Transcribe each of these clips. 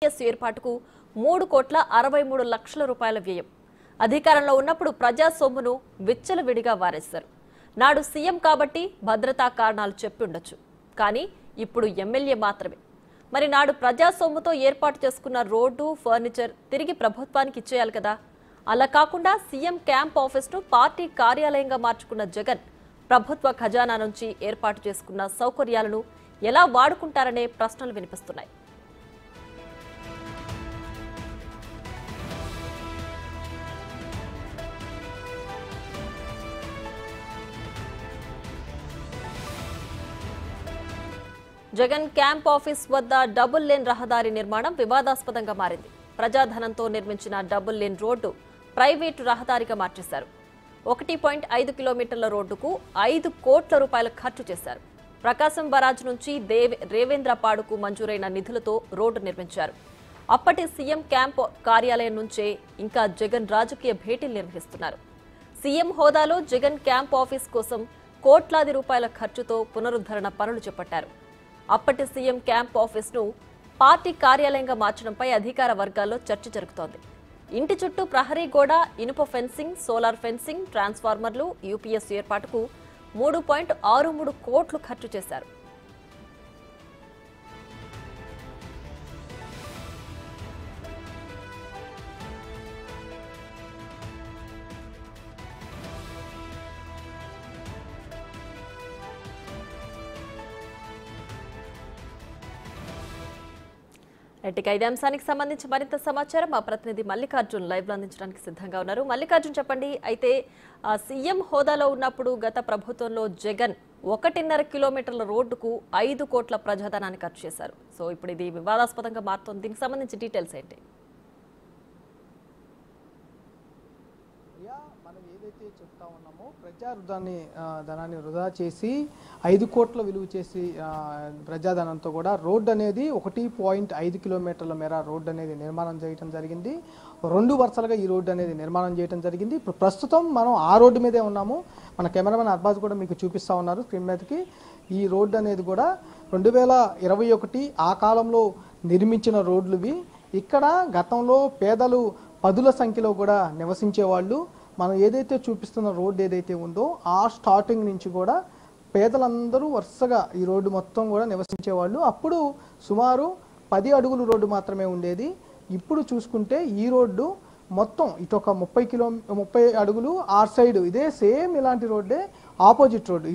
ఏర్పాటుకు 3,63,00,000 రూపాయల వ్యయం. అధికారంలో ఉన్నప్పుడు ప్రజా సొమ్మును విచ్చలవిడిగా వారేశారు. నాడు సీఎం కాబట్టి భద్రతా కారణాలు చెప్పి ఉండొచ్చు. కానీ ఇప్పుడు ఎమ్మెల్యే మాత్రమే. మరి నాడు ప్రజా సొమ్ముతో ఏర్పాటు చేసుకున్న రోడ్డు, ఫర్నిచర్ తిరిగి ప్రభుత్వానికి ఇచ్చేయాలి కదా. అలా కాకుండా సీఎం క్యాంప్ ఆఫీస్ను పార్టీ కార్యాలయంగా మార్చుకున్న జగన్ ప్రభుత్వ ఖజానా నుంచి ఏర్పాటు చేసుకున్న సౌకర్యాలను ఎలా వాడుకుంటారనే ప్రశ్నలు వినిపిస్తున్నాయి. జగన్ క్యాంప్ ఆఫీస్ వద్ద డబుల్ లేన్ రహదారి నిర్మాణం వివాదాస్పదంగా మారింది. ప్రజాధనంతో నిర్మించిన డబుల్ లేన్ రోడ్డు ప్రైవేటు రహదారిగా మార్చేశారు. 1.5 కిలోమీటర్ల రోడ్డుకు 5 కోట్ల రూపాయలు ఖర్చు చేశారు. ప్రకాశం బరాజ్ నుంచి రేవేంద్రపాడుకు మంజూరైన నిధులతో రోడ్డు నిర్మించారు. అప్పటి సీఎం క్యాంప్ కార్యాలయం నుంచే ఇంకా జగన్ రాజకీయ భేటీలు నిర్వహిస్తున్నారు. సీఎం హోదాలో జగన్ క్యాంప్ ఆఫీస్ కోసం కోట్లాది రూపాయల ఖర్చుతో పునరుద్ధరణ పనులు చేపట్టారు. అప్పటి సీఎం క్యాంప్ ఆఫీస్ను పార్టీ కార్యాలయంగా మార్చడంపై అధికార వర్గాల్లో చర్చ జరుగుతోంది. ఇంటి చుట్టూ ప్రహరీ గోడ, ఇనుప ఫెన్సింగ్, సోలార్ ఫెన్సింగ్, ట్రాన్స్ఫార్మర్లు, యూపీఎస్ ఏర్పాటుకు 3.63 కోట్లు ఖర్చు చేశారు. ఇక ఇదే అంశానికి సంబంధించి మరింత సమాచారం మా ప్రతినిధి మల్లికార్జున్ లైవ్ లో అందించడానికి సిద్ధంగా ఉన్నారు. మల్లికార్జున్, చెప్పండి. అయితే సీఎం హోదాలో ఉన్నప్పుడు గత ప్రభుత్వంలో జగన్ 1.5 కిలోమీటర్ల రోడ్డుకు 5 కోట్ల ప్రజాధనాన్ని ఖర్చు చేశారు. సో ఇప్పుడు ఇది వివాదాస్పదంగా మారుతోంది. దీనికి సంబంధించి డీటెయిల్స్ ఏంటి? మనం ఏదైతే చెప్తా ఉన్నామో ధనాన్ని వృధా చేసి 5 కోట్ల విలువ చేసి ప్రజాధనంతో కూడా రోడ్డు అనేది 1.5 కిలోమీటర్ల మేర రోడ్డు అనేది నిర్మాణం చేయడం జరిగింది. 2 వరుసలుగా ఈ రోడ్డు అనేది నిర్మాణం చేయడం జరిగింది. ఇప్పుడు ప్రస్తుతం మనం ఆ రోడ్డు మీదే ఉన్నాము. మన కెమెరామెన్ అర్బాజ్ కూడా మీకు చూపిస్తూ ఉన్నారు స్క్రీన్ మీదకి. ఈ రోడ్డు అనేది కూడా 2021 ఆ కాలంలో నిర్మించిన రోడ్లువి. ఇక్కడ గతంలో పేదలు పదుల సంఖ్యలో కూడా నివసించేవాళ్ళు. మనం ఏదైతే చూపిస్తున్న రోడ్డు ఏదైతే ఉందో ఆ స్టార్టింగ్ నుంచి కూడా పేదలందరూ వరుసగా ఈ రోడ్డు మొత్తం కూడా నివసించేవాళ్ళు. అప్పుడు సుమారు 10 అడుగుల రోడ్డు మాత్రమే ఉండేది. ఇప్పుడు చూసుకుంటే ఈ రోడ్డు మొత్తం ఇటు ఒక 30 అడుగులు, ఆ సైడ్ ఇదే సేమ్ ఇలాంటి రోడ్డే ఆపోజిట్ రోడ్డు.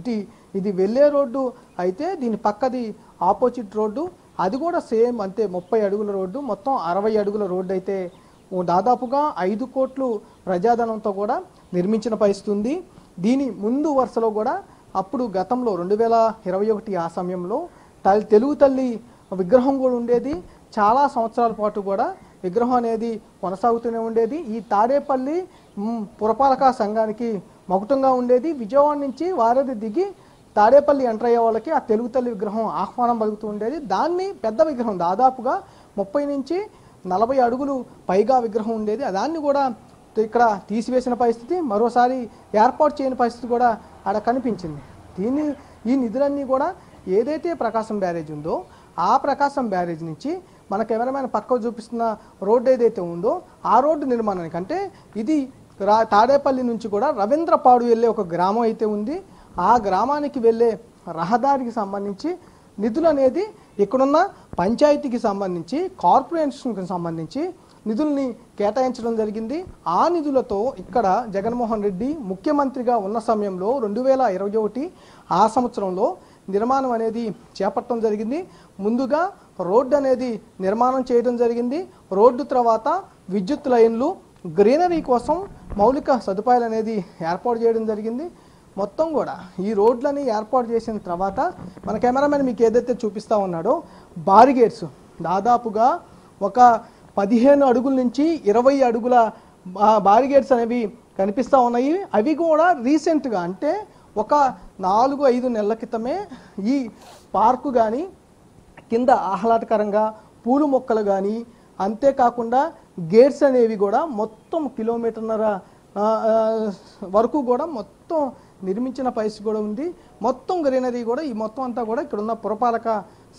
ఇది వెళ్ళే రోడ్డు అయితే దీని పక్కది ఆపోజిట్ రోడ్డు, అది కూడా సేమ్ అంతే 30 అడుగుల రోడ్డు. మొత్తం 60 అడుగుల రోడ్డు అయితే దాదాపుగా 5 కోట్లు ప్రజాధనంతో కూడా నిర్మించిన పరిస్థితి ఉంది. దీని ముందు వరుసలో కూడా అప్పుడు గతంలో 2021 ఆ సమయంలో తెలుగు తల్లి విగ్రహం కూడా ఉండేది. చాలా సంవత్సరాల పాటు కూడా విగ్రహం అనేది కొనసాగుతూనే ఉండేది. ఈ తాడేపల్లి పురపాలక సంఘానికి మకుటంగా ఉండేది. విజయవాడ నుంచి వారధి దిగి తాడేపల్లి ఎంటర్ అయ్యే వాళ్ళకి ఆ తెలుగు తల్లి విగ్రహం ఆహ్వానం పలుకుతూ ఉండేది. దాన్ని పెద్ద విగ్రహం దాదాపుగా 30 నుంచి 40 అడుగులు పైగా విగ్రహం ఉండేది. దాన్ని కూడా ఇక్కడ తీసివేసిన పరిస్థితి, మరోసారి ఏర్పాటు చేయని పరిస్థితి కూడా ఆడ కనిపించింది. ఈ నిధులన్నీ కూడా ఏదైతే ప్రకాశం బ్యారేజ్ ఉందో ఆ ప్రకాశం బ్యారేజ్ నుంచి మన కెమెరామెన్ పక్కకు చూపిస్తున్న రోడ్డు ఏదైతే ఉందో ఆ రోడ్డు నిర్మాణానికి, అంటే ఇది తాడేపల్లి నుంచి కూడా రవీంద్రపాడు వెళ్ళే ఒక గ్రామం అయితే ఉంది. ఆ గ్రామానికి వెళ్ళే రహదారికి సంబంధించి నిధులు అనేది ఇక్కడున్న పంచాయతీకి సంబంధించి, కార్పొరేషన్కి సంబంధించి నిధుల్ని కేటాయించడం జరిగింది. ఆ నిధులతో ఇక్కడ జగన్మోహన్ రెడ్డి ముఖ్యమంత్రిగా ఉన్న సమయంలో 2021 ఆ సంవత్సరంలో నిర్మాణం అనేది చేపట్టడం జరిగింది. ముందుగా రోడ్డు అనేది నిర్మాణం చేయడం జరిగింది. రోడ్డు తర్వాత విద్యుత్ లైన్లు, గ్రీనరీ కోసం మౌలిక సదుపాయాలు అనేది ఏర్పాటు చేయడం జరిగింది. మొత్తం కూడా ఈ రోడ్లని ఏర్పాటు చేసిన తర్వాత మన కెమెరామెన్ మీకు ఏదైతే చూపిస్తూ ఉన్నాడో బారిగేట్స్ దాదాపుగా ఒక 15 అడుగుల నుంచి 20 అడుగుల బారిగేట్స్ అనేవి కనిపిస్తూ ఉన్నాయి. అవి కూడా రీసెంట్గా అంటే ఒక 4-5 నెలల క్రితమే ఈ పార్కు కానీ కింద ఆహ్లాదకరంగా పూల మొక్కలు కానీ, అంతేకాకుండా గేట్స్ అనేవి కూడా మొత్తం 1.5 కిలోమీటర్ల వరకు కూడా మొత్తం నిర్మించిన పరిస్థితి కూడా ఉంది. మొత్తం గ్రీనరీ కూడా ఈ మొత్తం అంతా కూడా ఇక్కడ ఉన్న పురపాలక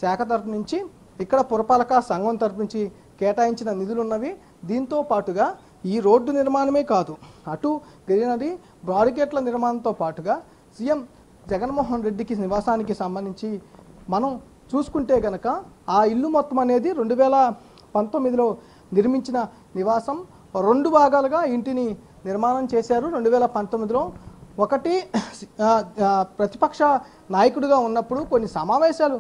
శాఖ తరఫు నుంచి ఇక్కడ పురపాలక సంఘం తరపు నుంచి కేటాయించిన నిధులు ఉన్నవి. దీంతో పాటుగా ఈ రోడ్డు నిర్మాణమే కాదు, అటు గ్రీనరీ బ్రాడిగేట్ల నిర్మాణంతో పాటుగా సీఎం జగన్మోహన్ రెడ్డికి నివాసానికి సంబంధించి మనం చూసుకుంటే గనక ఆ ఇల్లు మొత్తం అనేది 2019లో నిర్మించిన నివాసం 2 భాగాలుగా ఇంటిని నిర్మాణం చేశారు. 2019లో ఒకటి ప్రతిపక్ష నాయకుడిగా ఉన్నప్పుడు కొన్ని సమావేశాలు